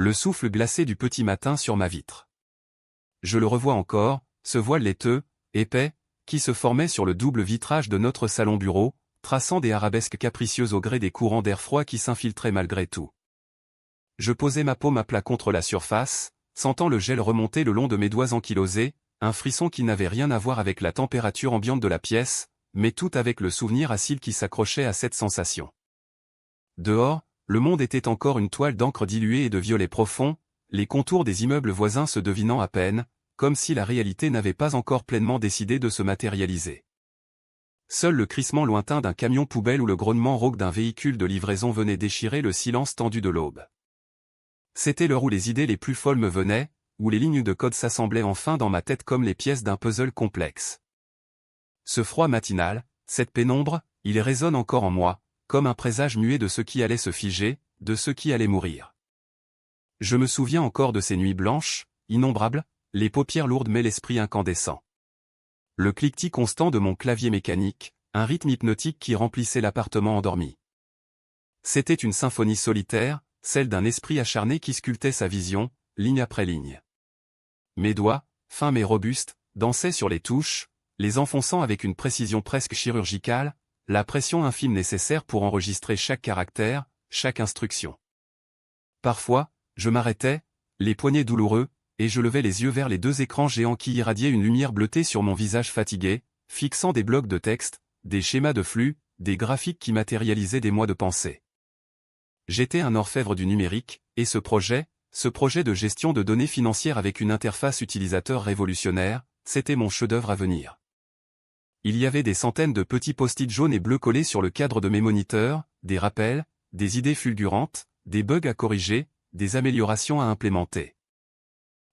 Le souffle glacé du petit matin sur ma vitre. Je le revois encore, ce voile laiteux, épais, qui se formait sur le double vitrage de notre salon-bureau, traçant des arabesques capricieuses au gré des courants d'air froid qui s'infiltraient malgré tout. Je posais ma paume à plat contre la surface, sentant le gel remonter le long de mes doigts ankylosés, un frisson qui n'avait rien à voir avec la température ambiante de la pièce, mais tout avec le souvenir acide qui s'accrochait à cette sensation. Dehors, le monde était encore une toile d'encre diluée et de violet profond, les contours des immeubles voisins se devinant à peine, comme si la réalité n'avait pas encore pleinement décidé de se matérialiser. Seul le crissement lointain d'un camion poubelle ou le grognement rauque d'un véhicule de livraison venait déchirer le silence tendu de l'aube. C'était l'heure où les idées les plus folles me venaient, où les lignes de code s'assemblaient enfin dans ma tête comme les pièces d'un puzzle complexe. Ce froid matinal, cette pénombre, il résonne encore en moi, comme un présage muet de ce qui allait se figer, de ce qui allait mourir. Je me souviens encore de ces nuits blanches, innombrables, les paupières lourdes mais l'esprit incandescent. Le cliquetis constant de mon clavier mécanique, un rythme hypnotique qui remplissait l'appartement endormi. C'était une symphonie solitaire, celle d'un esprit acharné qui sculptait sa vision, ligne après ligne. Mes doigts, fins mais robustes, dansaient sur les touches, les enfonçant avec une précision presque chirurgicale, la pression infime nécessaire pour enregistrer chaque caractère, chaque instruction. Parfois, je m'arrêtais, les poignets douloureux, et je levais les yeux vers les deux écrans géants qui irradiaient une lumière bleutée sur mon visage fatigué, fixant des blocs de texte, des schémas de flux, des graphiques qui matérialisaient des mois de pensée. J'étais un orfèvre du numérique, et ce projet de gestion de données financières avec une interface utilisateur révolutionnaire, c'était mon chef-d'œuvre à venir. Il y avait des centaines de petits post-it jaunes et bleus collés sur le cadre de mes moniteurs, des rappels, des idées fulgurantes, des bugs à corriger, des améliorations à implémenter.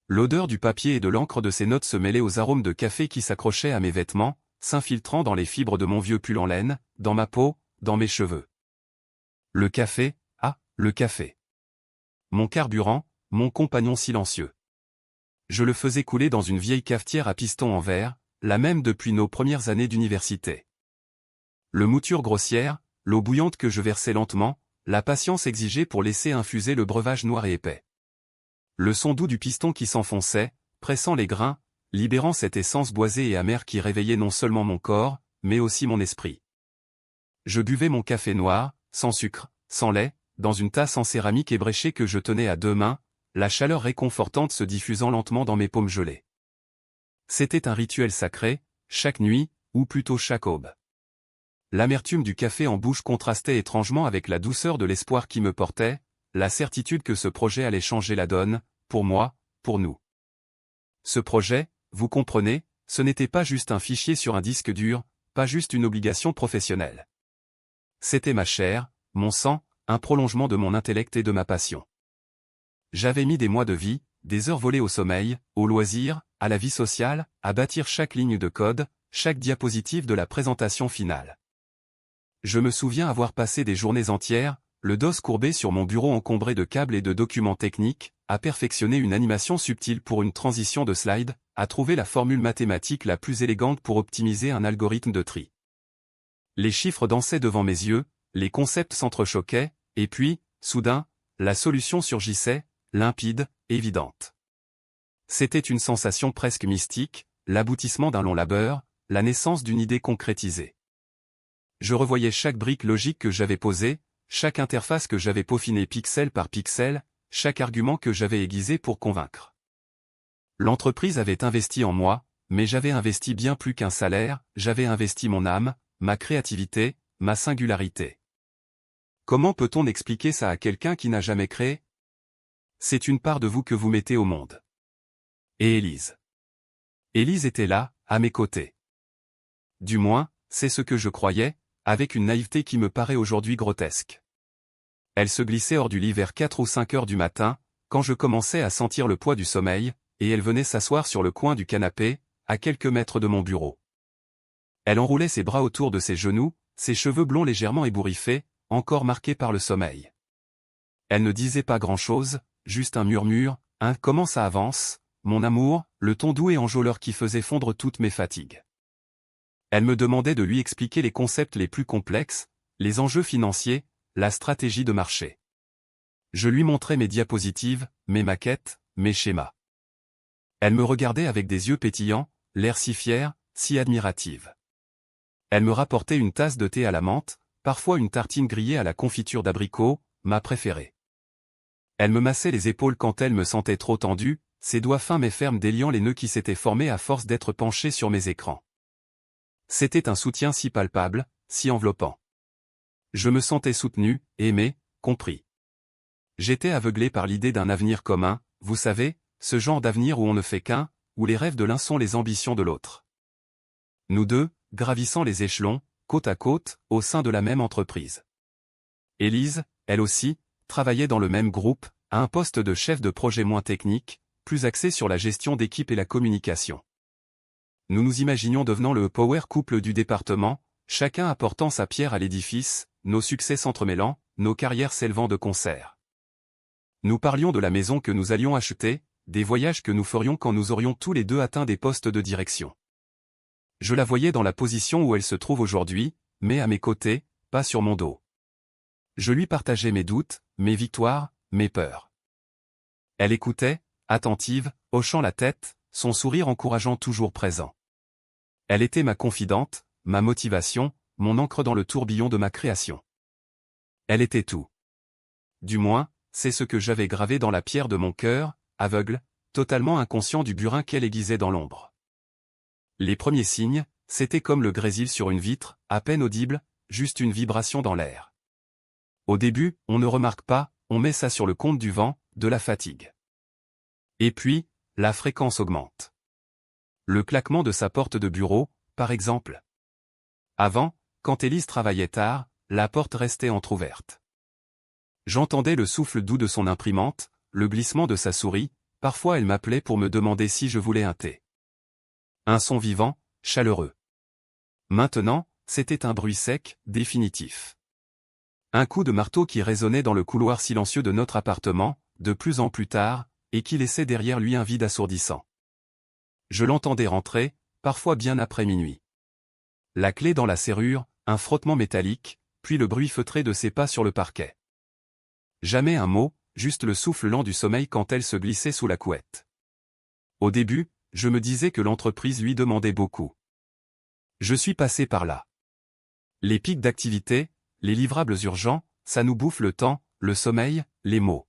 L'odeur du papier et de l'encre de ces notes se mêlait aux arômes de café qui s'accrochaient à mes vêtements, s'infiltrant dans les fibres de mon vieux pull en laine, dans ma peau, dans mes cheveux. Le café, le café. Mon carburant, mon compagnon silencieux. Je le faisais couler dans une vieille cafetière à piston en verre, la même depuis nos premières années d'université. Le mouture grossière, l'eau bouillante que je versais lentement, la patience exigée pour laisser infuser le breuvage noir et épais. Le son doux du piston qui s'enfonçait, pressant les grains, libérant cette essence boisée et amère qui réveillait non seulement mon corps, mais aussi mon esprit. Je buvais mon café noir, sans sucre, sans lait, dans une tasse en céramique ébréchée que je tenais à deux mains, la chaleur réconfortante se diffusant lentement dans mes paumes gelées. C'était un rituel sacré, chaque nuit, ou plutôt chaque aube. L'amertume du café en bouche contrastait étrangement avec la douceur de l'espoir qui me portait, la certitude que ce projet allait changer la donne, pour moi, pour nous. Ce projet, vous comprenez, ce n'était pas juste un fichier sur un disque dur, pas juste une obligation professionnelle. C'était ma chair, mon sang, un prolongement de mon intellect et de ma passion. J'avais mis des mois de vie, des heures volées au sommeil, au loisir, à la vie sociale, à bâtir chaque ligne de code, chaque diapositive de la présentation finale. Je me souviens avoir passé des journées entières, le dos courbé sur mon bureau encombré de câbles et de documents techniques, à perfectionner une animation subtile pour une transition de slide, à trouver la formule mathématique la plus élégante pour optimiser un algorithme de tri. Les chiffres dansaient devant mes yeux, les concepts s'entrechoquaient, et puis, soudain, la solution surgissait, limpide, évidente. C'était une sensation presque mystique, l'aboutissement d'un long labeur, la naissance d'une idée concrétisée. Je revoyais chaque brique logique que j'avais posée, chaque interface que j'avais peaufinée pixel par pixel, chaque argument que j'avais aiguisé pour convaincre. L'entreprise avait investi en moi, mais j'avais investi bien plus qu'un salaire, j'avais investi mon âme, ma créativité, ma singularité. Comment peut-on expliquer ça à quelqu'un qui n'a jamais créé? C'est une part de vous que vous mettez au monde. Et Élise. Élise était là, à mes côtés. Du moins, c'est ce que je croyais, avec une naïveté qui me paraît aujourd'hui grotesque. Elle se glissait hors du lit vers 4 ou 5 heures du matin, quand je commençais à sentir le poids du sommeil, et elle venait s'asseoir sur le coin du canapé, à quelques mètres de mon bureau. Elle enroulait ses bras autour de ses genoux, ses cheveux blonds légèrement ébouriffés, encore marqués par le sommeil. Elle ne disait pas grand-chose, juste un murmure, un « comment ça avance ?» mon amour, le ton doux et enjôleur qui faisait fondre toutes mes fatigues. Elle me demandait de lui expliquer les concepts les plus complexes, les enjeux financiers, la stratégie de marché. Je lui montrais mes diapositives, mes maquettes, mes schémas. Elle me regardait avec des yeux pétillants, l'air si fier, si admirative. Elle me rapportait une tasse de thé à la menthe, parfois une tartine grillée à la confiture d'abricot, ma préférée. Elle me massait les épaules quand elle me sentait trop tendue, ses doigts fins mais fermes déliant les nœuds qui s'étaient formés à force d'être penchés sur mes écrans. C'était un soutien si palpable, si enveloppant. Je me sentais soutenu, aimé, compris. J'étais aveuglé par l'idée d'un avenir commun, vous savez, ce genre d'avenir où on ne fait qu'un, où les rêves de l'un sont les ambitions de l'autre. Nous deux, gravissant les échelons, côte à côte, au sein de la même entreprise. Élise, elle aussi, travaillait dans le même groupe, à un poste de chef de projet moins technique, plus axé sur la gestion d'équipe et la communication. Nous nous imaginions devenant le power couple du département, chacun apportant sa pierre à l'édifice, nos succès s'entremêlant, nos carrières s'élevant de concert. Nous parlions de la maison que nous allions acheter, des voyages que nous ferions quand nous aurions tous les deux atteint des postes de direction. Je la voyais dans la position où elle se trouve aujourd'hui, mais à mes côtés, pas sur mon dos. Je lui partageais mes doutes, mes victoires, mes peurs. Elle écoutait, attentive, hochant la tête, son sourire encourageant toujours présent. Elle était ma confidente, ma motivation, mon ancre dans le tourbillon de ma création. Elle était tout. Du moins, c'est ce que j'avais gravé dans la pierre de mon cœur, aveugle, totalement inconscient du burin qu'elle aiguisait dans l'ombre. Les premiers signes, c'était comme le grésil sur une vitre, à peine audible, juste une vibration dans l'air. Au début, on ne remarque pas, on met ça sur le compte du vent, de la fatigue. Et puis, la fréquence augmente. Le claquement de sa porte de bureau, par exemple. Avant, quand Élise travaillait tard, la porte restait entr'ouverte. J'entendais le souffle doux de son imprimante, le glissement de sa souris, parfois elle m'appelait pour me demander si je voulais un thé. Un son vivant, chaleureux. Maintenant, c'était un bruit sec, définitif. Un coup de marteau qui résonnait dans le couloir silencieux de notre appartement, de plus en plus tard, et qui laissait derrière lui un vide assourdissant. Je l'entendais rentrer, parfois bien après minuit. La clé dans la serrure, un frottement métallique, puis le bruit feutré de ses pas sur le parquet. Jamais un mot, juste le souffle lent du sommeil quand elle se glissait sous la couette. Au début, je me disais que l'entreprise lui demandait beaucoup. Je suis passé par là. Les pics d'activité, les livrables urgents, ça nous bouffe le temps, le sommeil, les mots.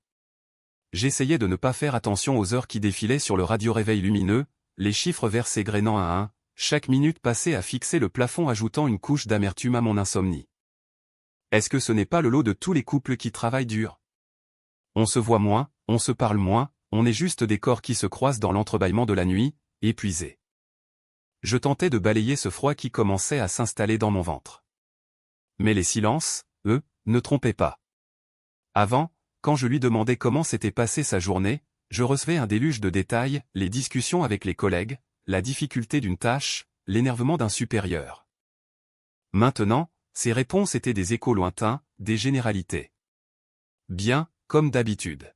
J'essayais de ne pas faire attention aux heures qui défilaient sur le radio-réveil lumineux, les chiffres verts s'égrenant à un, chaque minute passée à fixer le plafond ajoutant une couche d'amertume à mon insomnie. Est-ce que ce n'est pas le lot de tous les couples qui travaillent dur? On se voit moins, on se parle moins, on est juste des corps qui se croisent dans l'entrebâillement de la nuit, épuisés. Je tentais de balayer ce froid qui commençait à s'installer dans mon ventre. Mais les silences, eux, ne trompaient pas. Avant, quand je lui demandais comment s'était passée sa journée, je recevais un déluge de détails, les discussions avec les collègues, la difficulté d'une tâche, l'énervement d'un supérieur. Maintenant, ces réponses étaient des échos lointains, des généralités. Bien, comme d'habitude.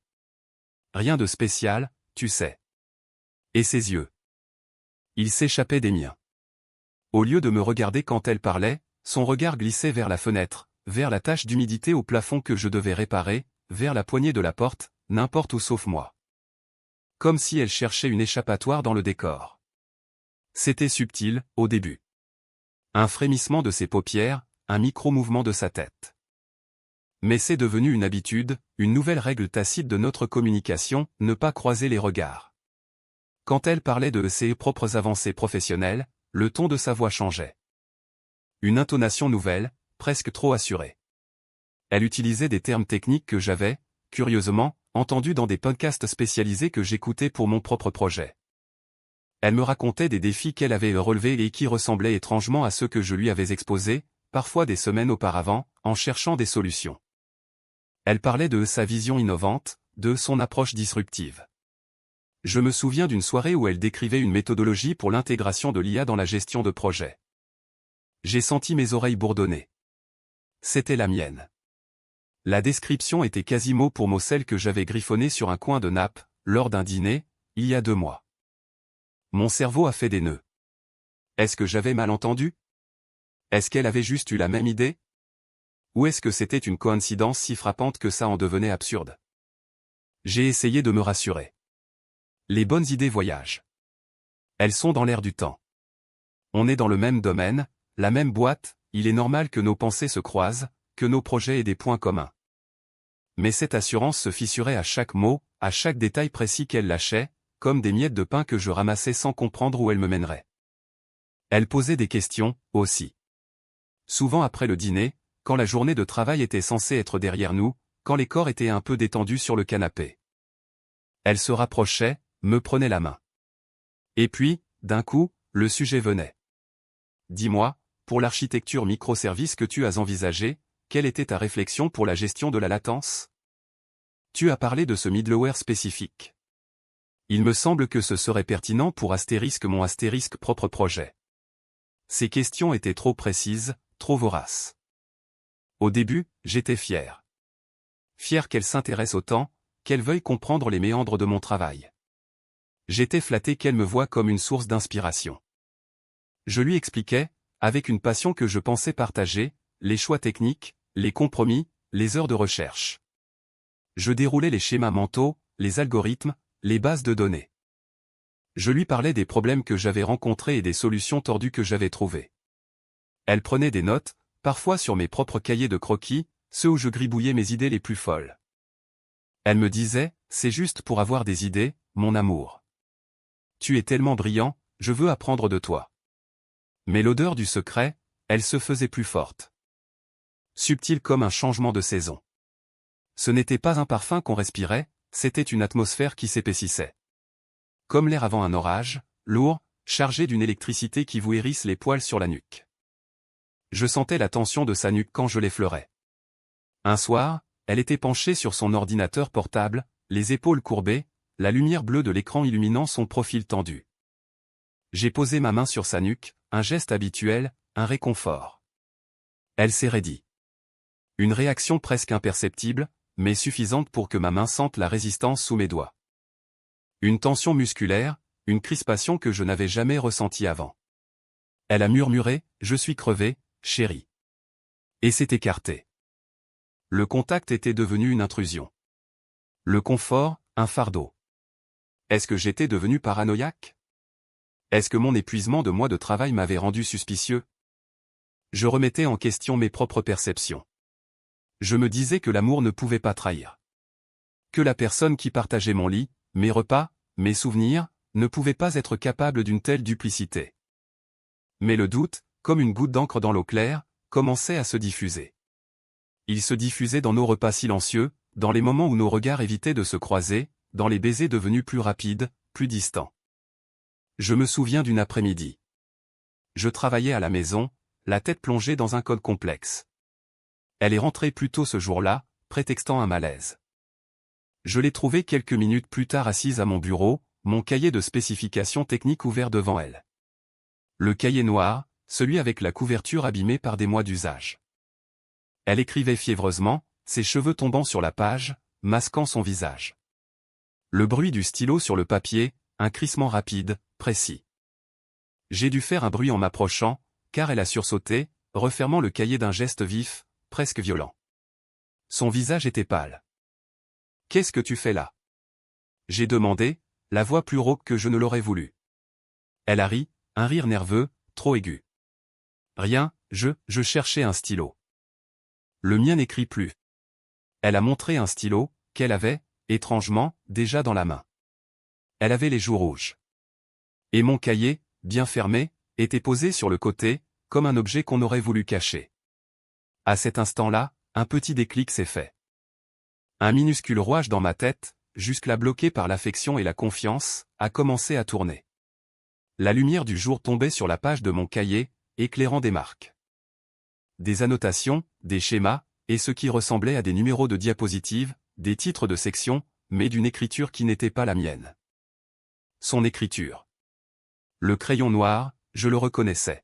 Rien de spécial, tu sais. Et ses yeux. Ils s'échappaient des miens. Au lieu de me regarder quand elle parlait, son regard glissait vers la fenêtre, vers la tache d'humidité au plafond que je devais réparer, vers la poignée de la porte, n'importe où sauf moi. Comme si elle cherchait une échappatoire dans le décor. C'était subtil, au début. Un frémissement de ses paupières, un micro-mouvement de sa tête. Mais c'est devenu une habitude, une nouvelle règle tacite de notre communication, ne pas croiser les regards. Quand elle parlait de ses propres avancées professionnelles, le ton de sa voix changeait. Une intonation nouvelle, presque trop assurée. Elle utilisait des termes techniques que j'avais, curieusement, entendus dans des podcasts spécialisés que j'écoutais pour mon propre projet. Elle me racontait des défis qu'elle avait relevés et qui ressemblaient étrangement à ceux que je lui avais exposés, parfois des semaines auparavant, en cherchant des solutions. Elle parlait de sa vision innovante, de son approche disruptive. Je me souviens d'une soirée où elle décrivait une méthodologie pour l'intégration de l'IA dans la gestion de projet. J'ai senti mes oreilles bourdonner. C'était la mienne. La description était quasi mot pour mot celle que j'avais griffonnée sur un coin de nappe, lors d'un dîner, il y a 2 mois. Mon cerveau a fait des nœuds. Est-ce que j'avais mal entendu? Est-ce qu'elle avait juste eu la même idée? Ou est-ce que c'était une coïncidence si frappante que ça en devenait absurde? J'ai essayé de me rassurer. Les bonnes idées voyagent. Elles sont dans l'air du temps. On est dans le même domaine, la même boîte, il est normal que nos pensées se croisent, que nos projets aient des points communs. Mais cette assurance se fissurait à chaque mot, à chaque détail précis qu'elle lâchait, comme des miettes de pain que je ramassais sans comprendre où elle me mènerait. Elle posait des questions, aussi. Souvent après le dîner, quand la journée de travail était censée être derrière nous, quand les corps étaient un peu détendus sur le canapé. Elle se rapprochait, me prenait la main. Et puis, d'un coup, le sujet venait. Dis-moi, pour l'architecture microservice que tu as envisagée, quelle était ta réflexion pour la gestion de la latence? Tu as parlé de ce middleware spécifique. Il me semble que ce serait pertinent pour mon astérisque propre projet. Ces questions étaient trop précises, trop voraces. Au début, j'étais fier. Fier qu'elle s'intéresse autant, qu'elle veuille comprendre les méandres de mon travail. J'étais flatté qu'elle me voie comme une source d'inspiration. Je lui expliquais, avec une passion que je pensais partager, les choix techniques, les compromis, les heures de recherche. Je déroulais les schémas mentaux, les algorithmes, les bases de données. Je lui parlais des problèmes que j'avais rencontrés et des solutions tordues que j'avais trouvées. Elle prenait des notes, parfois sur mes propres cahiers de croquis, ceux où je gribouillais mes idées les plus folles. Elle me disait, c'est juste pour avoir des idées, mon amour. Tu es tellement brillant, je veux apprendre de toi. Mais l'odeur du secret, elle se faisait plus forte. Subtile comme un changement de saison. Ce n'était pas un parfum qu'on respirait, c'était une atmosphère qui s'épaississait. Comme l'air avant un orage, lourd, chargé d'une électricité qui vous hérisse les poils sur la nuque. Je sentais la tension de sa nuque quand je l'effleurais. Un soir, elle était penchée sur son ordinateur portable, les épaules courbées, la lumière bleue de l'écran illuminant son profil tendu. J'ai posé ma main sur sa nuque, un geste habituel, un réconfort. Elle s'est raidie. Une réaction presque imperceptible, mais suffisante pour que ma main sente la résistance sous mes doigts. Une tension musculaire, une crispation que je n'avais jamais ressentie avant. Elle a murmuré, « Je suis crevé, chérie. » Et s'est écartée. Le contact était devenu une intrusion. Le confort, un fardeau. Est-ce que j'étais devenu paranoïaque? Est-ce que mon épuisement de mois de travail m'avait rendu suspicieux? Je remettais en question mes propres perceptions. Je me disais que l'amour ne pouvait pas trahir. Que la personne qui partageait mon lit, mes repas, mes souvenirs, ne pouvait pas être capable d'une telle duplicité. Mais le doute, comme une goutte d'encre dans l'eau claire, commençait à se diffuser. Il se diffusait dans nos repas silencieux, dans les moments où nos regards évitaient de se croiser, dans les baisers devenus plus rapides, plus distants. Je me souviens d'une après-midi. Je travaillais à la maison, la tête plongée dans un code complexe. Elle est rentrée plus tôt ce jour-là, prétextant un malaise. Je l'ai trouvée quelques minutes plus tard assise à mon bureau, mon cahier de spécifications techniques ouvert devant elle. Le cahier noir, celui avec la couverture abîmée par des mois d'usage. Elle écrivait fiévreusement, ses cheveux tombant sur la page, masquant son visage. Le bruit du stylo sur le papier, un crissement rapide, précis. J'ai dû faire un bruit en m'approchant, car elle a sursauté, refermant le cahier d'un geste vif, presque violent. Son visage était pâle. « Qu'est-ce que tu fais là ?» J'ai demandé, la voix plus rauque que je ne l'aurais voulu. Elle a ri, un rire nerveux, trop aigu. « Rien, je cherchais un stylo. » Le mien n'écrit plus. Elle a montré un stylo, qu'elle avait, étrangement, déjà dans la main. Elle avait les joues rouges. Et mon cahier, bien fermé, était posé sur le côté, comme un objet qu'on aurait voulu cacher. À cet instant-là, un petit déclic s'est fait. Un minuscule rouage dans ma tête, jusque-là bloqué par l'affection et la confiance, a commencé à tourner. La lumière du jour tombait sur la page de mon cahier, éclairant des marques. Des annotations, des schémas, et ce qui ressemblait à des numéros de diapositives, des titres de section, mais d'une écriture qui n'était pas la mienne. Son écriture. Le crayon noir, je le reconnaissais.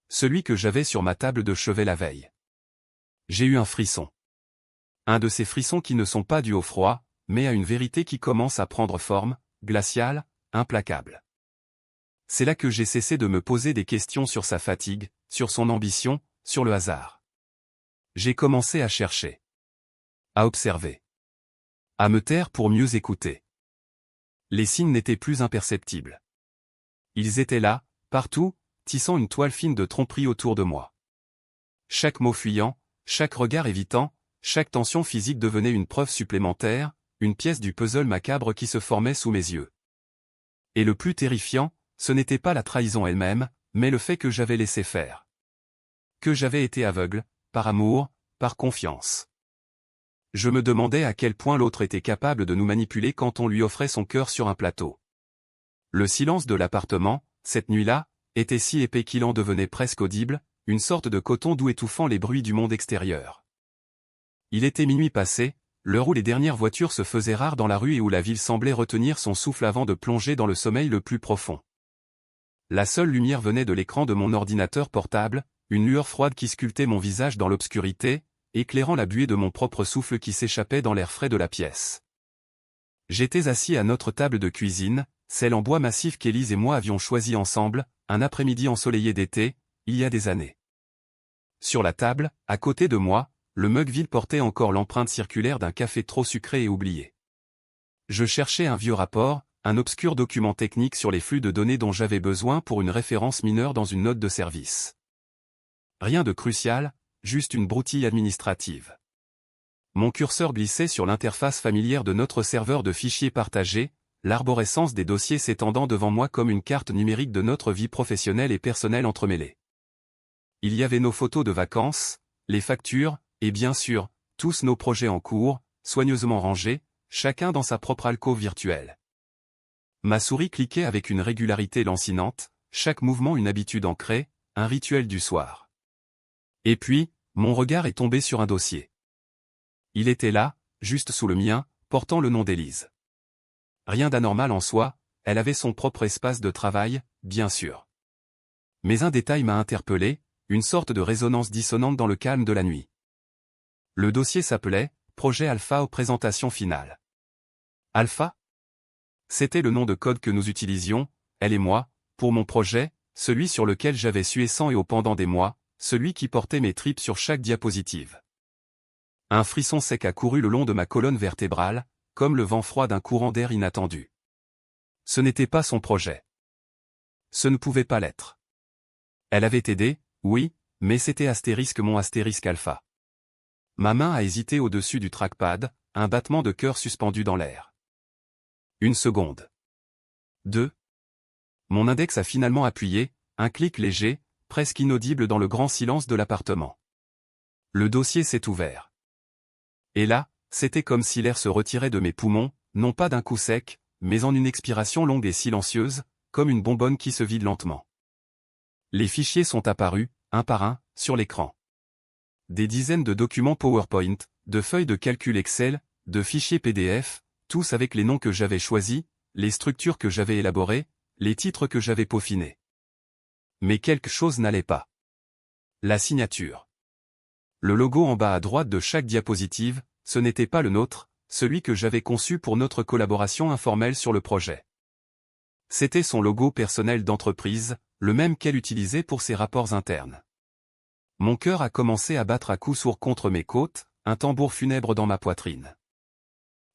Celui que j'avais sur ma table de chevet la veille. J'ai eu un frisson. Un de ces frissons qui ne sont pas dus au froid, mais à une vérité qui commence à prendre forme, glaciale, implacable. C'est là que j'ai cessé de me poser des questions sur sa fatigue, sur son ambition, sur le hasard. J'ai commencé à chercher. À observer. À me taire pour mieux écouter. Les signes n'étaient plus imperceptibles. Ils étaient là, partout, tissant une toile fine de tromperie autour de moi. Chaque mot fuyant, chaque regard évitant, chaque tension physique devenait une preuve supplémentaire, une pièce du puzzle macabre qui se formait sous mes yeux. Et le plus terrifiant, ce n'était pas la trahison elle-même, mais le fait que j'avais laissé faire. Que j'avais été aveugle, par amour, par confiance. Je me demandais à quel point l'autre était capable de nous manipuler quand on lui offrait son cœur sur un plateau. Le silence de l'appartement, cette nuit-là, était si épais qu'il en devenait presque audible, une sorte de coton doux étouffant les bruits du monde extérieur. Il était minuit passé, l'heure où les dernières voitures se faisaient rares dans la rue et où la ville semblait retenir son souffle avant de plonger dans le sommeil le plus profond. La seule lumière venait de l'écran de mon ordinateur portable, une lueur froide qui sculptait mon visage dans l'obscurité, éclairant la buée de mon propre souffle qui s'échappait dans l'air frais de la pièce. J'étais assis à notre table de cuisine, celle en bois massif qu'Élise et moi avions choisie ensemble, un après-midi ensoleillé d'été, il y a des années. Sur la table, à côté de moi, le mug vide portait encore l'empreinte circulaire d'un café trop sucré et oublié. Je cherchais un vieux rapport, un obscur document technique sur les flux de données dont j'avais besoin pour une référence mineure dans une note de service. Rien de crucial, juste une broutille administrative. Mon curseur glissait sur l'interface familière de notre serveur de fichiers partagés, l'arborescence des dossiers s'étendant devant moi comme une carte numérique de notre vie professionnelle et personnelle entremêlée. Il y avait nos photos de vacances, les factures, et bien sûr, tous nos projets en cours, soigneusement rangés, chacun dans sa propre alcôve virtuelle. Ma souris cliquait avec une régularité lancinante, chaque mouvement une habitude ancrée, un rituel du soir. Et puis, mon regard est tombé sur un dossier. Il était là, juste sous le mien, portant le nom d'Élise. Rien d'anormal en soi, elle avait son propre espace de travail, bien sûr. Mais un détail m'a interpellé, une sorte de résonance dissonante dans le calme de la nuit. Le dossier s'appelait « Projet Alpha aux présentations finales ». Alpha ? C'était le nom de code que nous utilisions, elle et moi, pour mon projet, celui sur lequel j'avais sué sang et eau pendant des mois, celui qui portait mes tripes sur chaque diapositive. Un frisson sec a couru le long de ma colonne vertébrale, comme le vent froid d'un courant d'air inattendu. Ce n'était pas son projet. Ce ne pouvait pas l'être. Elle avait aidé, oui, mais c'était astérisque mon astérisque alpha. Ma main a hésité au-dessus du trackpad, un battement de cœur suspendu dans l'air. Une seconde. 2. Mon index a finalement appuyé, un clic léger, presque inaudible dans le grand silence de l'appartement. Le dossier s'est ouvert. Et là, c'était comme si l'air se retirait de mes poumons, non pas d'un coup sec, mais en une expiration longue et silencieuse, comme une bonbonne qui se vide lentement. Les fichiers sont apparus, un par un, sur l'écran. Des dizaines de documents PowerPoint, de feuilles de calcul Excel, de fichiers PDF, tous avec les noms que j'avais choisis, les structures que j'avais élaborées, les titres que j'avais peaufinés. Mais quelque chose n'allait pas. La signature. Le logo en bas à droite de chaque diapositive, ce n'était pas le nôtre, celui que j'avais conçu pour notre collaboration informelle sur le projet. C'était son logo personnel d'entreprise, le même qu'elle utilisait pour ses rapports internes. Mon cœur a commencé à battre à coups sourds contre mes côtes, un tambour funèbre dans ma poitrine.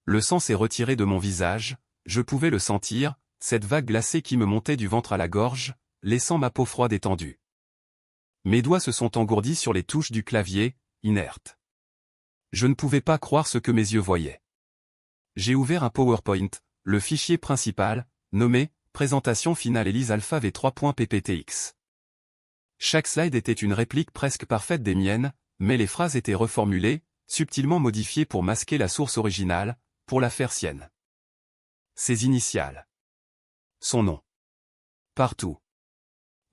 Le sang s'est retiré de mon visage, je pouvais le sentir, cette vague glacée qui me montait du ventre à la gorge, laissant ma peau froide et tendue. Mes doigts se sont engourdis sur les touches du clavier, inertes. Je ne pouvais pas croire ce que mes yeux voyaient. J'ai ouvert un PowerPoint, le fichier principal, nommé « Présentation finale Élise Alpha v3.pptx ». Chaque slide était une réplique presque parfaite des miennes, mais les phrases étaient reformulées, subtilement modifiées pour masquer la source originale, pour la faire sienne. Ses initiales. Son nom. Partout.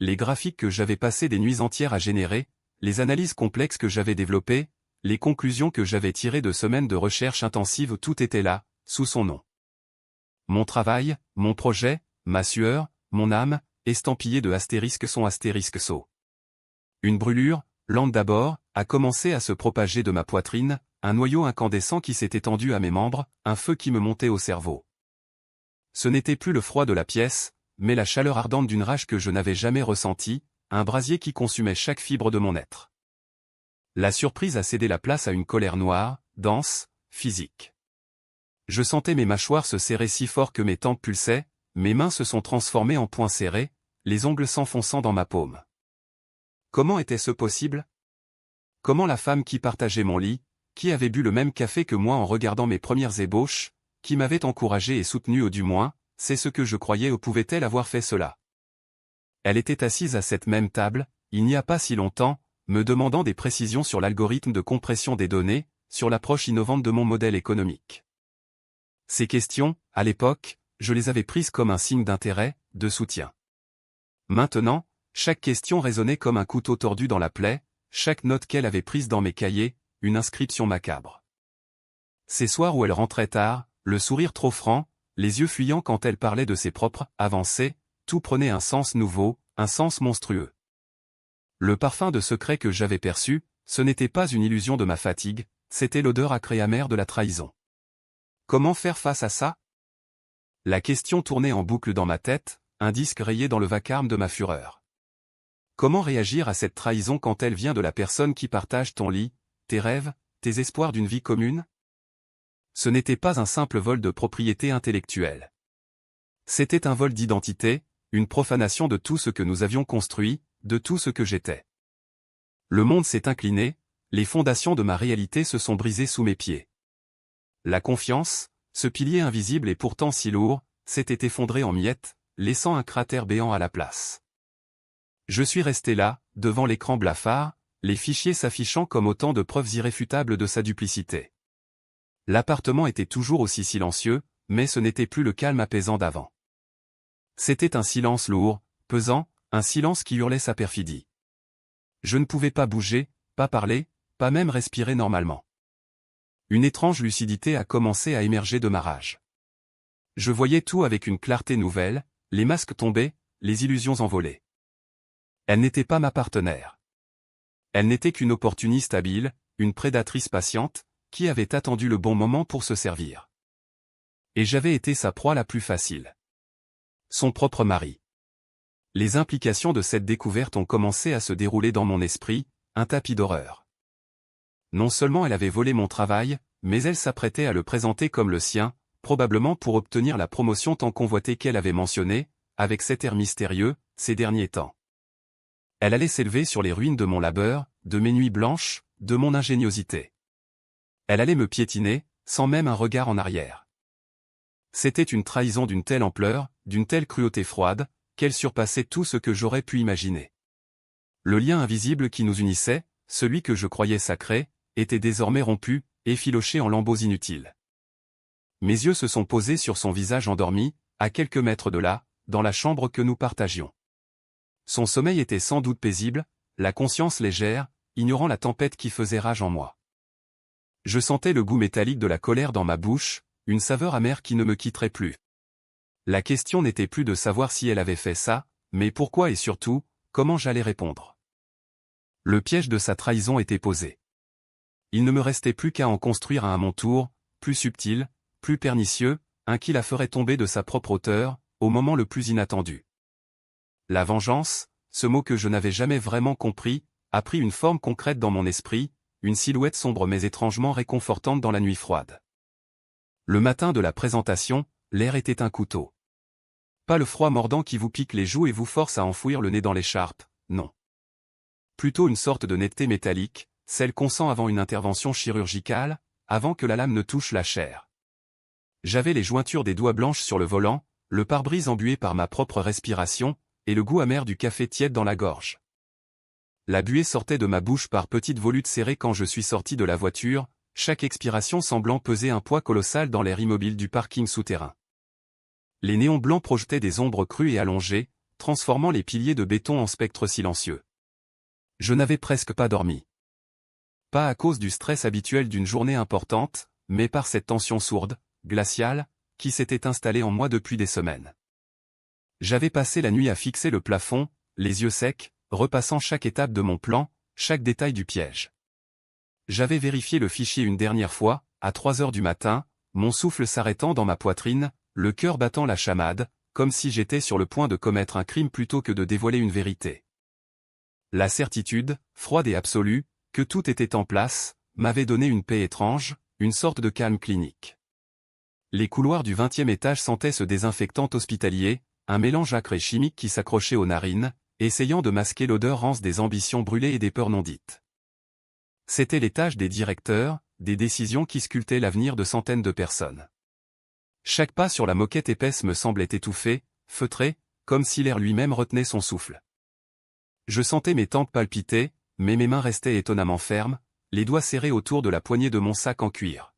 Les graphiques que j'avais passé des nuits entières à générer, les analyses complexes que j'avais développées, les conclusions que j'avais tirées de semaines de recherche intensive, tout était là, sous son nom. Mon travail, mon projet, ma sueur, mon âme, estampillés de astérisque son astérisque so. Une brûlure, lente d'abord, a commencé à se propager de ma poitrine, un noyau incandescent qui s'est étendu à mes membres, un feu qui me montait au cerveau. Ce n'était plus le froid de la pièce, mais la chaleur ardente d'une rage que je n'avais jamais ressentie, un brasier qui consumait chaque fibre de mon être. La surprise a cédé la place à une colère noire, dense, physique. Je sentais mes mâchoires se serrer si fort que mes tempes pulsaient, mes mains se sont transformées en poings serrés, les ongles s'enfonçant dans ma paume. Comment était-ce possible? Comment la femme qui partageait mon lit, qui avait bu le même café que moi en regardant mes premières ébauches, qui m'avait encouragé et soutenu au du moins, c'est ce que je croyais ou pouvait-elle avoir fait cela? Elle était assise à cette même table, il n'y a pas si longtemps, me demandant des précisions sur l'algorithme de compression des données, sur l'approche innovante de mon modèle économique. Ces questions, à l'époque, je les avais prises comme un signe d'intérêt, de soutien. Maintenant, chaque question résonnait comme un couteau tordu dans la plaie, chaque note qu'elle avait prise dans mes cahiers, une inscription macabre. Ces soirs où elle rentrait tard, le sourire trop franc, les yeux fuyants quand elle parlait de ses propres avancées, tout prenait un sens nouveau, un sens monstrueux. Le parfum de secret que j'avais perçu, ce n'était pas une illusion de ma fatigue, c'était l'odeur acrée amère de la trahison. Comment faire face à ça? La question tournait en boucle dans ma tête, un disque rayé dans le vacarme de ma fureur. Comment réagir à cette trahison quand elle vient de la personne qui partage ton lit, tes rêves, tes espoirs d'une vie commune? Ce n'était pas un simple vol de propriété intellectuelle. C'était un vol d'identité, une profanation de tout ce que nous avions construit, de tout ce que j'étais. Le monde s'est incliné, les fondations de ma réalité se sont brisées sous mes pieds. La confiance, ce pilier invisible et pourtant si lourd, s'était effondré en miettes, laissant un cratère béant à la place. Je suis resté là, devant l'écran blafard, les fichiers s'affichant comme autant de preuves irréfutables de sa duplicité. L'appartement était toujours aussi silencieux, mais ce n'était plus le calme apaisant d'avant. C'était un silence lourd, pesant, un silence qui hurlait sa perfidie. Je ne pouvais pas bouger, pas parler, pas même respirer normalement. Une étrange lucidité a commencé à émerger de ma rage. Je voyais tout avec une clarté nouvelle, les masques tombaient, les illusions envolées. Elle n'était pas ma partenaire. Elle n'était qu'une opportuniste habile, une prédatrice patiente, qui avait attendu le bon moment pour se servir. Et j'avais été sa proie la plus facile. Son propre mari. Les implications de cette découverte ont commencé à se dérouler dans mon esprit, un tapis d'horreur. Non seulement elle avait volé mon travail, mais elle s'apprêtait à le présenter comme le sien, probablement pour obtenir la promotion tant convoitée qu'elle avait mentionnée, avec cet air mystérieux, ces derniers temps. Elle allait s'élever sur les ruines de mon labeur, de mes nuits blanches, de mon ingéniosité. Elle allait me piétiner, sans même un regard en arrière. C'était une trahison d'une telle ampleur, d'une telle cruauté froide, qu'elle surpassait tout ce que j'aurais pu imaginer. Le lien invisible qui nous unissait, celui que je croyais sacré, était désormais rompu, effiloché en lambeaux inutiles. Mes yeux se sont posés sur son visage endormi, à quelques mètres de là, dans la chambre que nous partagions. Son sommeil était sans doute paisible, la conscience légère, ignorant la tempête qui faisait rage en moi. Je sentais le goût métallique de la colère dans ma bouche, une saveur amère qui ne me quitterait plus. La question n'était plus de savoir si elle avait fait ça, mais pourquoi et surtout, comment j'allais répondre. Le piège de sa trahison était posé. Il ne me restait plus qu'à en construire un à mon tour, plus subtil, plus pernicieux, un qui la ferait tomber de sa propre hauteur, au moment le plus inattendu. La vengeance, ce mot que je n'avais jamais vraiment compris, a pris une forme concrète dans mon esprit, une silhouette sombre mais étrangement réconfortante dans la nuit froide. Le matin de la présentation, l'air était un couteau. Pas le froid mordant qui vous pique les joues et vous force à enfouir le nez dans l'écharpe, non. Plutôt une sorte de netteté métallique, celle qu'on sent avant une intervention chirurgicale, avant que la lame ne touche la chair. J'avais les jointures des doigts blanches sur le volant, le pare-brise embué par ma propre respiration, et le goût amer du café tiède dans la gorge. La buée sortait de ma bouche par petites volutes serrées quand je suis sorti de la voiture, chaque expiration semblant peser un poids colossal dans l'air immobile du parking souterrain. Les néons blancs projetaient des ombres crues et allongées, transformant les piliers de béton en spectres silencieux. Je n'avais presque pas dormi. Pas à cause du stress habituel d'une journée importante, mais par cette tension sourde, glaciale, qui s'était installée en moi depuis des semaines. J'avais passé la nuit à fixer le plafond, les yeux secs, repassant chaque étape de mon plan, chaque détail du piège. J'avais vérifié le fichier une dernière fois, à 3 heures du matin, mon souffle s'arrêtant dans ma poitrine, le cœur battant la chamade, comme si j'étais sur le point de commettre un crime plutôt que de dévoiler une vérité. La certitude, froide et absolue, que tout était en place, m'avait donné une paix étrange, une sorte de calme clinique. Les couloirs du 20e étage sentaient ce désinfectant hospitalier, un mélange acre et chimique qui s'accrochait aux narines, essayant de masquer l'odeur rance des ambitions brûlées et des peurs non dites. C'était l'étage des directeurs, des décisions qui sculptaient l'avenir de centaines de personnes. Chaque pas sur la moquette épaisse me semblait étouffé, feutré, comme si l'air lui-même retenait son souffle. Je sentais mes tempes palpiter, mais mes mains restaient étonnamment fermes, les doigts serrés autour de la poignée de mon sac en cuir.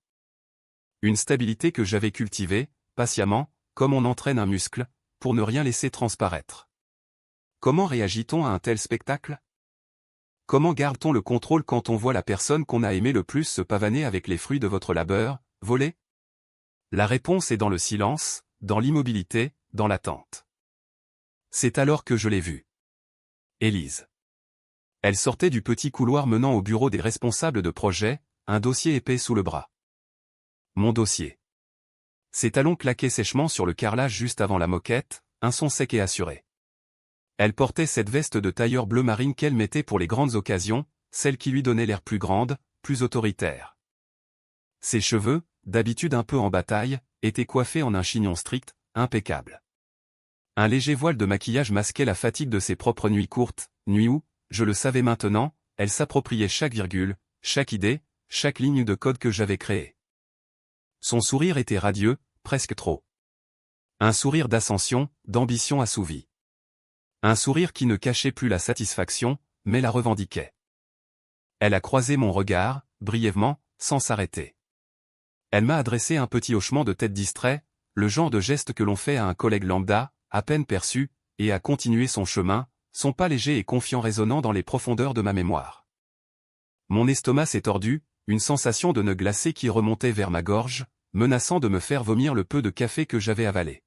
Une stabilité que j'avais cultivée, patiemment, comme on entraîne un muscle, pour ne rien laisser transparaître. Comment réagit-on à un tel spectacle? Comment garde-t-on le contrôle quand on voit la personne qu'on a aimée le plus se pavaner avec les fruits de votre labeur, voler? La réponse est dans le silence, dans l'immobilité, dans l'attente. C'est alors que je l'ai vue. Élise. Elle sortait du petit couloir menant au bureau des responsables de projet, un dossier épais sous le bras. Mon dossier. Ses talons claquaient sèchement sur le carrelage juste avant la moquette, un son sec et assuré. Elle portait cette veste de tailleur bleu marine qu'elle mettait pour les grandes occasions, celle qui lui donnait l'air plus grande, plus autoritaire. Ses cheveux, d'habitude un peu en bataille, étaient coiffés en un chignon strict, impeccable. Un léger voile de maquillage masquait la fatigue de ses propres nuits courtes, nuits où, je le savais maintenant, elle s'appropriait chaque virgule, chaque idée, chaque ligne de code que j'avais créée. Son sourire était radieux, presque trop. Un sourire d'ascension, d'ambition assouvie. Un sourire qui ne cachait plus la satisfaction, mais la revendiquait. Elle a croisé mon regard, brièvement, sans s'arrêter. Elle m'a adressé un petit hochement de tête distrait, le genre de geste que l'on fait à un collègue lambda, à peine perçu, et a continué son chemin, son pas léger et confiant résonnant dans les profondeurs de ma mémoire. Mon estomac s'est tordu, une sensation de nœud glacé qui remontait vers ma gorge, menaçant de me faire vomir le peu de café que j'avais avalé.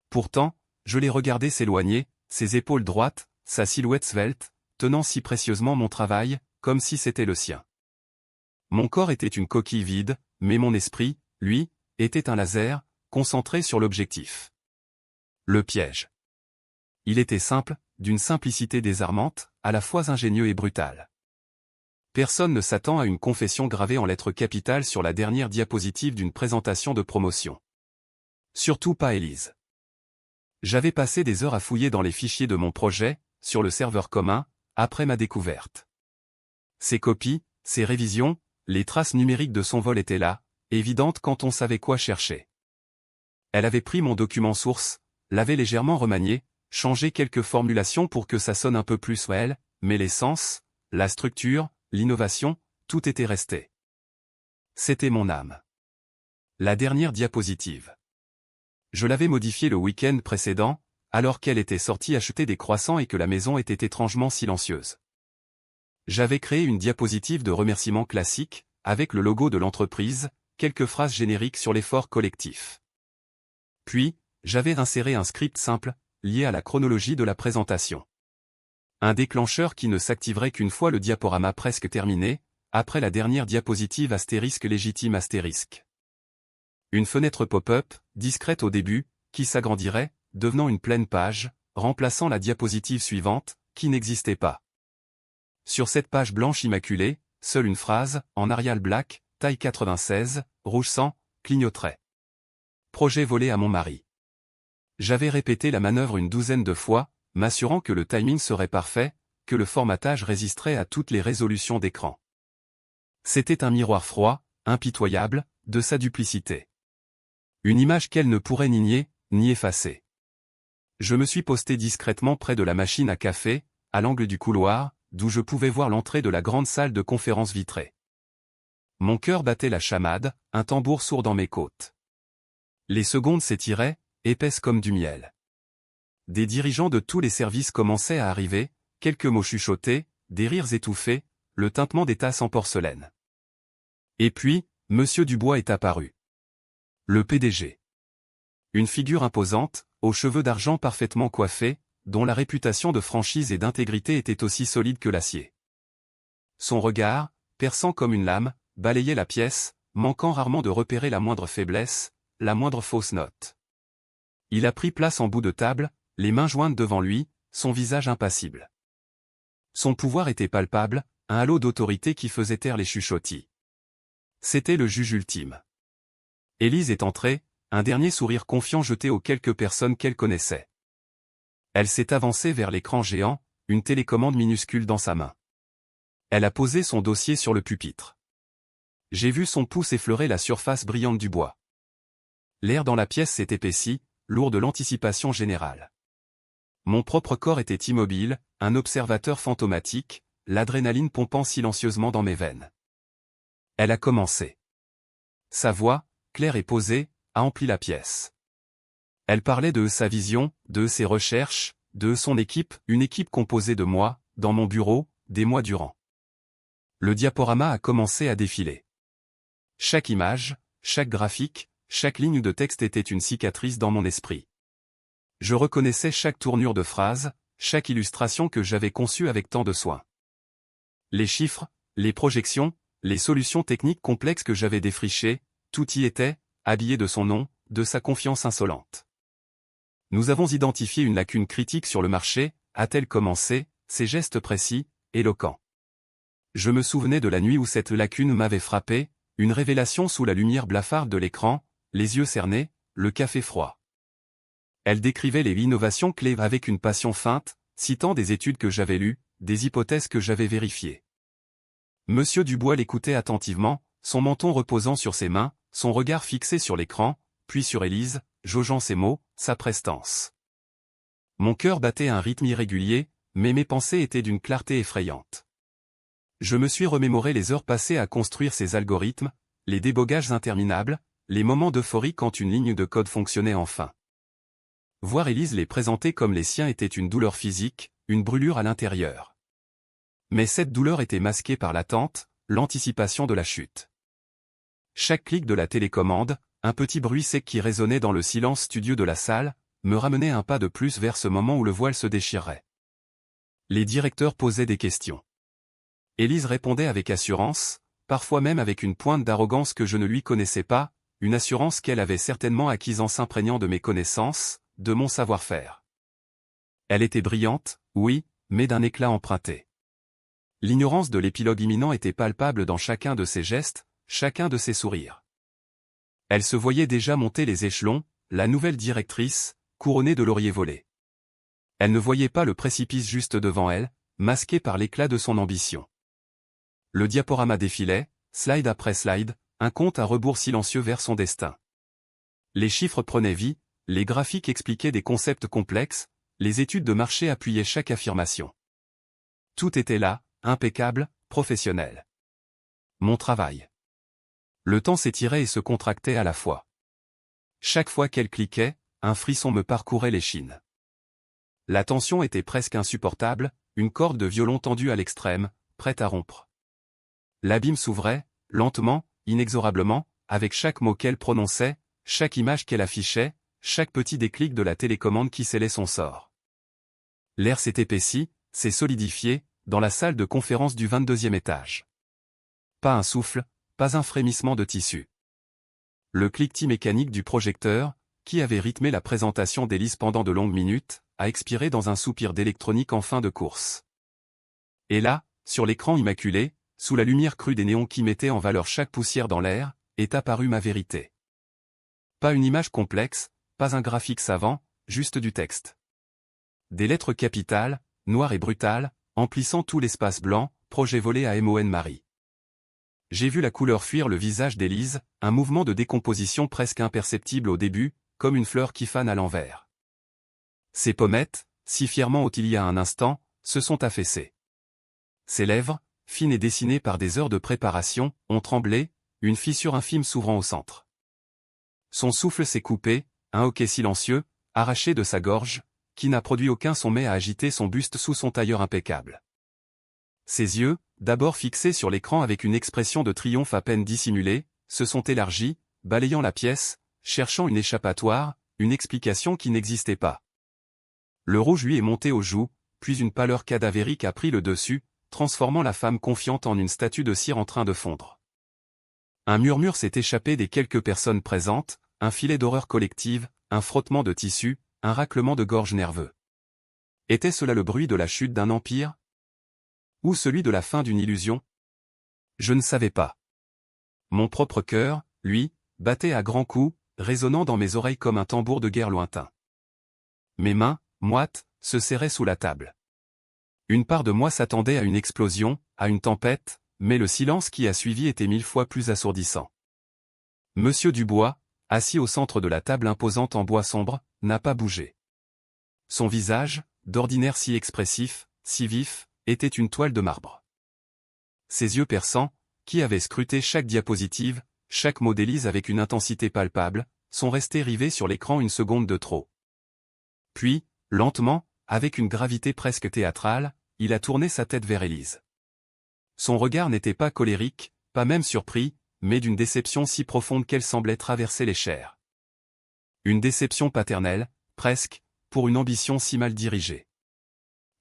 Pourtant, je l'ai regardé s'éloigner, ses épaules droites, sa silhouette svelte, tenant si précieusement mon travail, comme si c'était le sien. Mon corps était une coquille vide, mais mon esprit, lui, était un laser, concentré sur l'objectif. Le piège. Il était simple, d'une simplicité désarmante, à la fois ingénieux et brutal. Personne ne s'attend à une confession gravée en lettres capitales sur la dernière diapositive d'une présentation de promotion. Surtout pas Élise. J'avais passé des heures à fouiller dans les fichiers de mon projet, sur le serveur commun, après ma découverte. Ses copies, ses révisions, les traces numériques de son vol étaient là, évidentes quand on savait quoi chercher. Elle avait pris mon document source, l'avait légèrement remanié, changé quelques formulations pour que ça sonne un peu plus réel, mais l'essence, la structure, l'innovation, tout était resté. C'était mon âme. La dernière diapositive. Je l'avais modifiée le week-end précédent, alors qu'elle était sortie acheter des croissants et que la maison était étrangement silencieuse. J'avais créé une diapositive de remerciements classique, avec le logo de l'entreprise, quelques phrases génériques sur l'effort collectif. Puis, j'avais inséré un script simple, lié à la chronologie de la présentation. Un déclencheur qui ne s'activerait qu'une fois le diaporama presque terminé, après la dernière diapositive astérisque légitime astérisque. Une fenêtre pop-up, discrète au début, qui s'agrandirait, devenant une pleine page, remplaçant la diapositive suivante, qui n'existait pas. Sur cette page blanche immaculée, seule une phrase, en Arial Black, taille 96, rouge sang, clignoterait. Projet volé à mon mari. J'avais répété la manœuvre une douzaine de fois, m'assurant que le timing serait parfait, que le formatage résisterait à toutes les résolutions d'écran. C'était un miroir froid, impitoyable, de sa duplicité. Une image qu'elle ne pourrait ni nier, ni effacer. Je me suis posté discrètement près de la machine à café, à l'angle du couloir, d'où je pouvais voir l'entrée de la grande salle de conférence vitrée. Mon cœur battait la chamade, un tambour sourd dans mes côtes. Les secondes s'étiraient, épaisses comme du miel. Des dirigeants de tous les services commençaient à arriver, quelques mots chuchotés, des rires étouffés, le tintement des tasses en porcelaine. Et puis, Monsieur Dubois est apparu. Le PDG. Une figure imposante, aux cheveux d'argent parfaitement coiffés, dont la réputation de franchise et d'intégrité était aussi solide que l'acier. Son regard, perçant comme une lame, balayait la pièce, manquant rarement de repérer la moindre faiblesse, la moindre fausse note. Il a pris place en bout de table, les mains jointes devant lui, son visage impassible. Son pouvoir était palpable, un halo d'autorité qui faisait taire les chuchotis. C'était le juge ultime. Élise est entrée, un dernier sourire confiant jeté aux quelques personnes qu'elle connaissait. Elle s'est avancée vers l'écran géant, une télécommande minuscule dans sa main. Elle a posé son dossier sur le pupitre. J'ai vu son pouce effleurer la surface brillante du bois. L'air dans la pièce s'est épaissi, lourd de l'anticipation générale. Mon propre corps était immobile, un observateur fantomatique, l'adrénaline pompant silencieusement dans mes veines. Elle a commencé. Sa voix, claire et posée, a empli la pièce. Elle parlait de sa vision, de ses recherches, de son équipe, une équipe composée de moi, dans mon bureau, des mois durant. Le diaporama a commencé à défiler. Chaque image, chaque graphique, chaque ligne de texte était une cicatrice dans mon esprit. Je reconnaissais chaque tournure de phrase, chaque illustration que j'avais conçue avec tant de soin. Les chiffres, les projections, les solutions techniques complexes que j'avais défrichées, tout y était, habillé de son nom, de sa confiance insolente. Nous avons identifié une lacune critique sur le marché, a-t-elle commencé, ses gestes précis, éloquents. Je me souvenais de la nuit où cette lacune m'avait frappé, une révélation sous la lumière blafarde de l'écran, les yeux cernés, le café froid. Elle décrivait les innovations clés avec une passion feinte, citant des études que j'avais lues, des hypothèses que j'avais vérifiées. Monsieur Dubois l'écoutait attentivement, son menton reposant sur ses mains, son regard fixé sur l'écran, puis sur Élise, jaugeant ses mots, sa prestance. Mon cœur battait à un rythme irrégulier, mais mes pensées étaient d'une clarté effrayante. Je me suis remémoré les heures passées à construire ces algorithmes, les débogages interminables, les moments d'euphorie quand une ligne de code fonctionnait enfin. Voir Élise les présenter comme les siens était une douleur physique, une brûlure à l'intérieur. Mais cette douleur était masquée par l'attente, l'anticipation de la chute. Chaque clic de la télécommande, un petit bruit sec qui résonnait dans le silence studieux de la salle, me ramenait un pas de plus vers ce moment où le voile se déchirerait. Les directeurs posaient des questions. Élise répondait avec assurance, parfois même avec une pointe d'arrogance que je ne lui connaissais pas, une assurance qu'elle avait certainement acquise en s'imprégnant de mes connaissances, de mon savoir-faire. Elle était brillante, oui, mais d'un éclat emprunté. L'ignorance de l'épilogue imminent était palpable dans chacun de ses gestes, chacun de ses sourires. Elle se voyait déjà monter les échelons, la nouvelle directrice, couronnée de lauriers volés. Elle ne voyait pas le précipice juste devant elle, masqué par l'éclat de son ambition. Le diaporama défilait, slide après slide, un compte à rebours silencieux vers son destin. Les chiffres prenaient vie, les graphiques expliquaient des concepts complexes, les études de marché appuyaient chaque affirmation. Tout était là, impeccable, professionnel. Mon travail. Le temps s'étirait et se contractait à la fois. Chaque fois qu'elle cliquait, un frisson me parcourait l'échine. La tension était presque insupportable, une corde de violon tendue à l'extrême, prête à rompre. L'abîme s'ouvrait, lentement, inexorablement, avec chaque mot qu'elle prononçait, chaque image qu'elle affichait, chaque petit déclic de la télécommande qui scellait son sort. L'air s'est épaissi, s'est solidifié, dans la salle de conférence du 22e étage. Pas un souffle, pas un frémissement de tissu. Le cliquetis mécanique du projecteur, qui avait rythmé la présentation d'Élise pendant de longues minutes, a expiré dans un soupir d'électronique en fin de course. Et là, sur l'écran immaculé, sous la lumière crue des néons qui mettaient en valeur chaque poussière dans l'air, est apparue ma vérité. Pas une image complexe, pas un graphique savant, juste du texte. Des lettres capitales, noires et brutales, emplissant tout l'espace blanc, projet volé à MON Marie. J'ai vu la couleur fuir le visage d'Élise, un mouvement de décomposition presque imperceptible au début, comme une fleur qui fane à l'envers. Ses pommettes, si fièrement hautes il y a un instant, se sont affaissées. Ses lèvres, fines et dessinées par des heures de préparation, ont tremblé, une fissure infime s'ouvrant au centre. Son souffle s'est coupé, un hoquet silencieux, arraché de sa gorge, qui n'a produit aucun son mais a agité son buste sous son tailleur impeccable. Ses yeux, d'abord fixés sur l'écran avec une expression de triomphe à peine dissimulée, se sont élargis, balayant la pièce, cherchant une échappatoire, une explication qui n'existait pas. Le rouge lui est monté aux joues, puis une pâleur cadavérique a pris le dessus, transformant la femme confiante en une statue de cire en train de fondre. Un murmure s'est échappé des quelques personnes présentes, un filet d'horreur collective, un frottement de tissu, un raclement de gorge nerveux. Était-ce là le bruit de la chute d'un empire? Ou celui de la fin d'une illusion? Je ne savais pas. Mon propre cœur, lui, battait à grands coups, résonnant dans mes oreilles comme un tambour de guerre lointain. Mes mains, moites, se serraient sous la table. Une part de moi s'attendait à une explosion, à une tempête, mais le silence qui a suivi était 1000 fois plus assourdissant. Monsieur Dubois, assis au centre de la table imposante en bois sombre, n'a pas bougé. Son visage, d'ordinaire si expressif, si vif, était une toile de marbre. Ses yeux perçants, qui avaient scruté chaque diapositive, chaque mot d'Élise avec une intensité palpable, sont restés rivés sur l'écran une seconde de trop. Puis, lentement, avec une gravité presque théâtrale, il a tourné sa tête vers Élise. Son regard n'était pas colérique, pas même surpris, mais d'une déception si profonde qu'elle semblait traverser les chairs. Une déception paternelle, presque, pour une ambition si mal dirigée.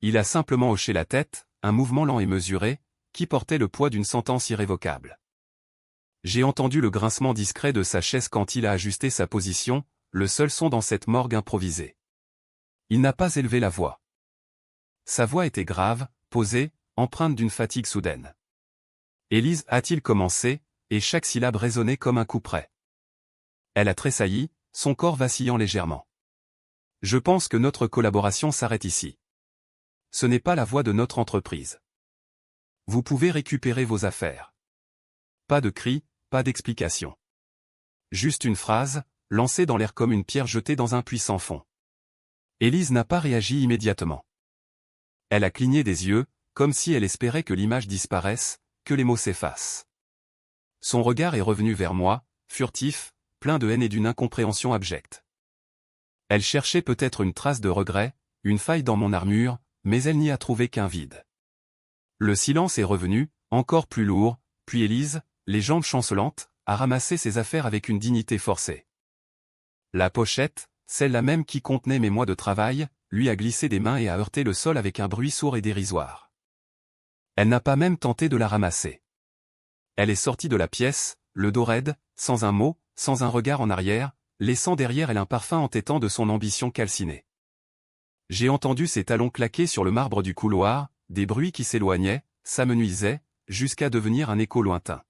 Il a simplement hoché la tête, un mouvement lent et mesuré, qui portait le poids d'une sentence irrévocable. J'ai entendu le grincement discret de sa chaise quand il a ajusté sa position, le seul son dans cette morgue improvisée. Il n'a pas élevé la voix. Sa voix était grave, posée, empreinte d'une fatigue soudaine. Élise a-t-il commencé, et chaque syllabe résonnait comme un coup près. Elle a tressailli, son corps vacillant légèrement. Je pense que notre collaboration s'arrête ici. Ce n'est pas la voie de notre entreprise. Vous pouvez récupérer vos affaires. Pas de cris, pas d'explication. Juste une phrase, lancée dans l'air comme une pierre jetée dans un puits sans fond. Élise n'a pas réagi immédiatement. Elle a cligné des yeux, comme si elle espérait que l'image disparaisse, que les mots s'effacent. Son regard est revenu vers moi, furtif, plein de haine et d'une incompréhension abjecte. Elle cherchait peut-être une trace de regret, une faille dans mon armure, mais elle n'y a trouvé qu'un vide. Le silence est revenu, encore plus lourd, puis Élise, les jambes chancelantes, a ramassé ses affaires avec une dignité forcée. La pochette, celle-là même qui contenait mes mois de travail, lui a glissé des mains et a heurté le sol avec un bruit sourd et dérisoire. Elle n'a pas même tenté de la ramasser. Elle est sortie de la pièce, le dos raide, sans un mot, sans un regard en arrière, laissant derrière elle un parfum entêtant de son ambition calcinée. J'ai entendu ses talons claquer sur le marbre du couloir, des bruits qui s'éloignaient, s'amenuisaient, jusqu'à devenir un écho lointain.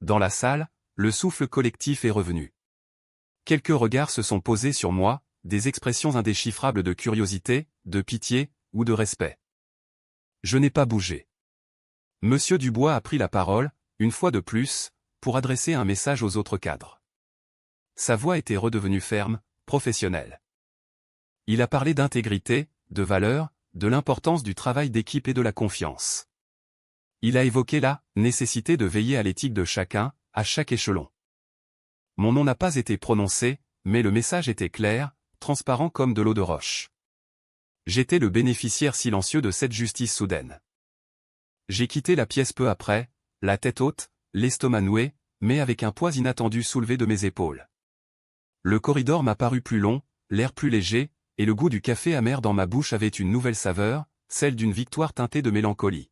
Dans la salle, le souffle collectif est revenu. Quelques regards se sont posés sur moi, des expressions indéchiffrables de curiosité, de pitié, ou de respect. Je n'ai pas bougé. Monsieur Dubois a pris la parole, une fois de plus, pour adresser un message aux autres cadres. Sa voix était redevenue ferme, professionnelle. Il a parlé d'intégrité, de valeur, de l'importance du travail d'équipe et de la confiance. Il a évoqué la nécessité de veiller à l'éthique de chacun, à chaque échelon. Mon nom n'a pas été prononcé, mais le message était clair, transparent comme de l'eau de roche. J'étais le bénéficiaire silencieux de cette justice soudaine. J'ai quitté la pièce peu après, la tête haute, l'estomac noué, mais avec un poids inattendu soulevé de mes épaules. Le corridor m'a paru plus long, l'air plus léger, et le goût du café amer dans ma bouche avait une nouvelle saveur, celle d'une victoire teintée de mélancolie.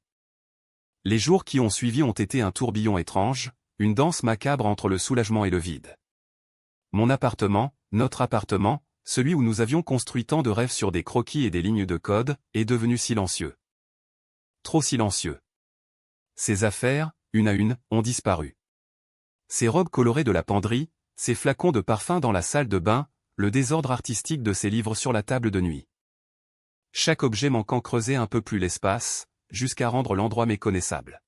Les jours qui ont suivi ont été un tourbillon étrange, une danse macabre entre le soulagement et le vide. Mon appartement, notre appartement, celui où nous avions construit tant de rêves sur des croquis et des lignes de code, est devenu silencieux. Trop silencieux. Ces affaires, une à une, ont disparu. Ces robes colorées de la penderie, ces flacons de parfum dans la salle de bain, le désordre artistique de ces livres sur la table de nuit. Chaque objet manquant creusait un peu plus l'espace, jusqu'à rendre l'endroit méconnaissable.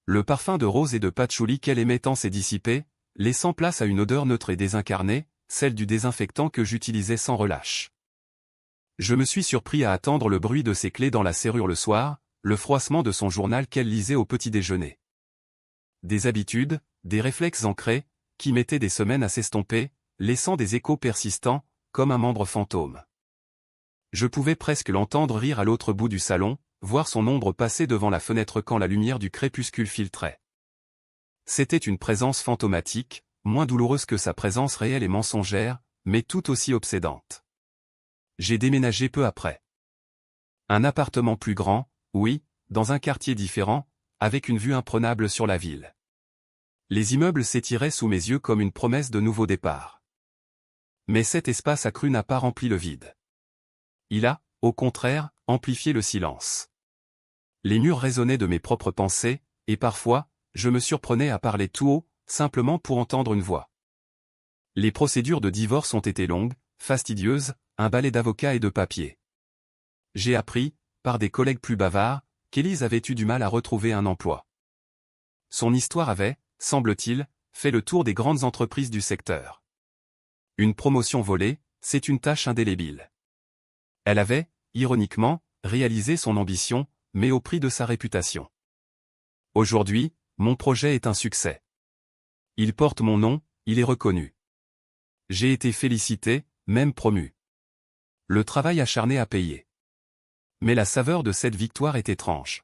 Le parfum de rose et de patchouli qu'elle aimait tant s'est dissipé, laissant place à une odeur neutre et désincarnée, celle du désinfectant que j'utilisais sans relâche. Je me suis surpris à attendre le bruit de ses clés dans la serrure le soir, le froissement de son journal qu'elle lisait au petit déjeuner. Des habitudes, des réflexes ancrés, qui mettaient des semaines à s'estomper, laissant des échos persistants, comme un membre fantôme. Je pouvais presque l'entendre rire à l'autre bout du salon, voir son ombre passer devant la fenêtre quand la lumière du crépuscule filtrait. C'était une présence fantomatique, moins douloureuse que sa présence réelle et mensongère, mais tout aussi obsédante. J'ai déménagé peu après. Un appartement plus grand, oui, dans un quartier différent, avec une vue imprenable sur la ville. Les immeubles s'étiraient sous mes yeux comme une promesse de nouveau départ. Mais cet espace accru n'a pas rempli le vide. Il a, au contraire, amplifié le silence. Les murs résonnaient de mes propres pensées, et parfois, je me surprenais à parler tout haut, simplement pour entendre une voix. Les procédures de divorce ont été longues, fastidieuses, un balai d'avocats et de papiers. J'ai appris, par des collègues plus bavards, qu'Élise avait eu du mal à retrouver un emploi. Son histoire avait, semble-t-il, fait le tour des grandes entreprises du secteur. Une promotion volée, c'est une tâche indélébile. Elle avait, ironiquement, réalisé son ambition, mais au prix de sa réputation. Aujourd'hui, mon projet est un succès. Il porte mon nom, il est reconnu. J'ai été félicité, même promu. Le travail acharné a payé. Mais la saveur de cette victoire est étrange.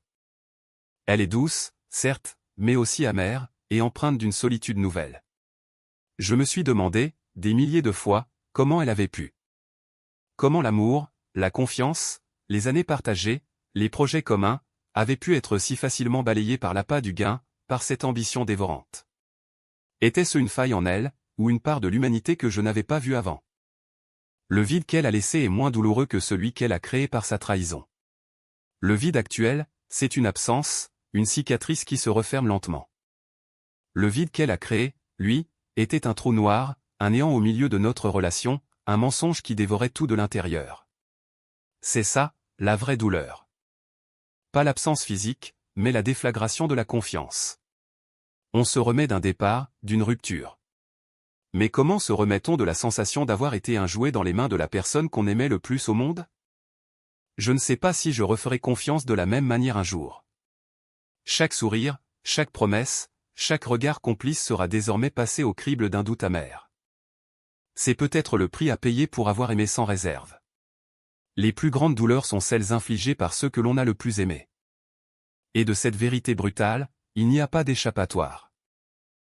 Elle est douce, certes, mais aussi amère, et empreinte d'une solitude nouvelle. Je me suis demandé, des milliers de fois, comment elle avait pu. Comment l'amour, la confiance, les années partagées, les projets communs, avaient pu être si facilement balayés par l'appât du gain, par cette ambition dévorante. Était-ce une faille en elle, ou une part de l'humanité que je n'avais pas vue avant? Le vide qu'elle a laissé est moins douloureux que celui qu'elle a créé par sa trahison. Le vide actuel, c'est une absence, une cicatrice qui se referme lentement. Le vide qu'elle a créé, lui, était un trou noir, un néant au milieu de notre relation, un mensonge qui dévorait tout de l'intérieur. C'est ça, la vraie douleur. Pas l'absence physique, mais la déflagration de la confiance. On se remet d'un départ, d'une rupture. Mais comment se remet-on de la sensation d'avoir été un jouet dans les mains de la personne qu'on aimait le plus au monde? Je ne sais pas si je referai confiance de la même manière un jour. Chaque sourire, chaque promesse, chaque regard complice sera désormais passé au crible d'un doute amer. C'est peut-être le prix à payer pour avoir aimé sans réserve. Les plus grandes douleurs sont celles infligées par ceux que l'on a le plus aimés. Et de cette vérité brutale, il n'y a pas d'échappatoire.